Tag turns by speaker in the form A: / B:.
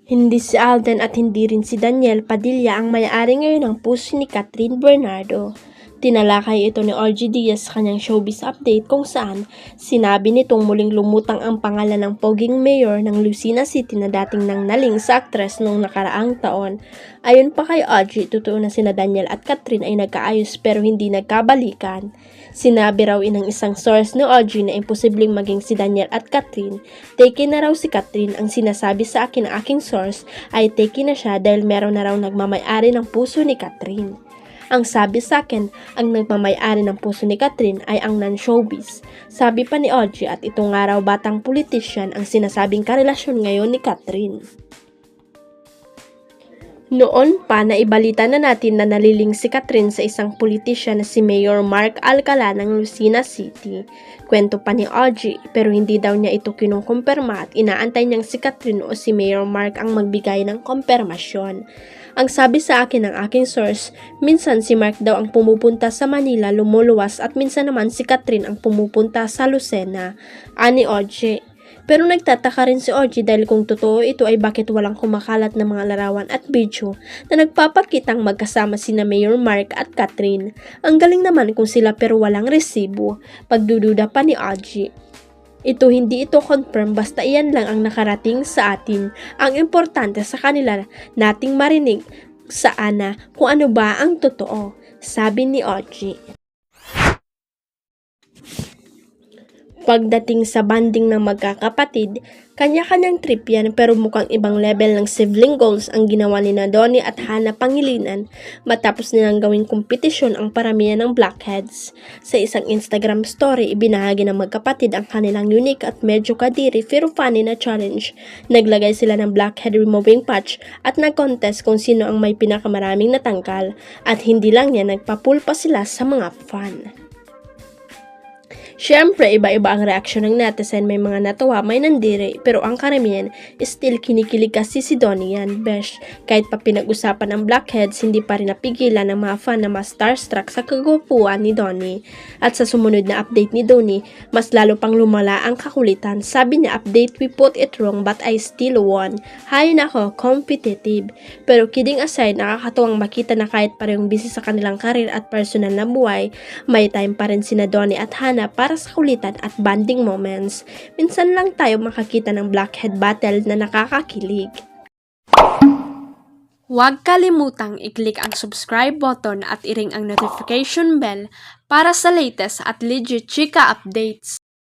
A: Hindi si Alden at hindi rin si Daniel Padilla ang may-ari ngayon ng puso ni Catherine Bernardo. Tinalakay ito ni RG Diaz sa kanyang showbiz update kung saan sinabi nitong muling lumutang ang pangalan ng poging mayor ng Lucena City na dating nang naling sa aktres noong nakaraang taon. Ayon pa kay RG, totoo na sina Daniel at Catherine ay nagkaayos pero hindi nagkabalikan. Sinabi raw ng isang source ni RG na imposibleng maging si Daniel at Catherine. Take na raw si Catherine. Ang sinasabi sa akin ng aking source ay take na siya dahil meron na raw nagmamay-ari ng puso ni Catherine. Ang sabi sa akin, ang nagmamay-ari ng puso ni Catherine ay ang non-showbiz. Sabi pa ni RG at ito nga raw batang politician ang sinasabing karelasyon ngayon ni Catherine. Noon pa naibalita na natin na naliling si Catherine sa isang politisyan na si Mayor Mark Alcala ng Lucena City. Kwento pa ni RG pero hindi daw niya ito kinukumpirma at inaantay niyang si Catherine o si Mayor Mark ang magbigay ng kumpirmasyon. Ang sabi sa akin ng aking source, minsan si Mark daw ang pumupunta sa Manila lumuluwas at minsan naman si Catherine ang pumupunta sa Lucena, ani RG. Pero nagtataka rin si RG dahil kung totoo ito ay bakit walang kumakalat na mga larawan at video na nagpapakitang magkasama sina Mayor Mark at Catherine. Ang galing naman kung sila pero walang resibo, pagdududa pa ni RG. Hindi ito confirm basta iyan lang ang nakarating sa atin. Ang importante sa kanila nating marinig sa Ana kung ano ba ang totoo, sabi ni RG. Pagdating sa banding ng magkakapatid, kanya-kanyang trip yan pero mukhang ibang level ng sibling goals ang ginawa ni Donnie at Hannah Pangilinan matapos nilang gawing kompetisyon ang paramihan ng blackheads. Sa isang Instagram story, ibinahagi ng magkapatid ang kanilang unique at medyo kadiri pero funny na challenge. Naglagay sila ng blackhead removing patch at nag-contest kung sino ang may pinakamaraming natangkal at hindi lang yan, nagpapulpa sila sa mga fan. Siyempre, iba-iba ang reaksyon ng netizen, may mga natawa, may nandiri, pero ang karamihan, still kinikilig kasi si Donnie yan, besh. Kahit pa pinag-usapan ang blackheads, hindi pa rin napigilan ng mga fan na mas starstruck sa kagwapuan ni Donnie. At sa sumunod na update ni Donnie, mas lalo pang lumala ang kakulitan. Sabi niya, update, we put it wrong but I still won. Hay nako, competitive. Pero kidding aside, nakakatuwang makita na kahit parehong busy sa kanilang karir at personal na buhay, may time pa rin sina Donnie at Hannah para sa kulitan at bonding moments. Minsan lang tayo makakita ng blackhead battle na nakakakilig. Huwag kalimutang i-click ang subscribe button at i-ring ang notification bell para sa latest at legit chika updates.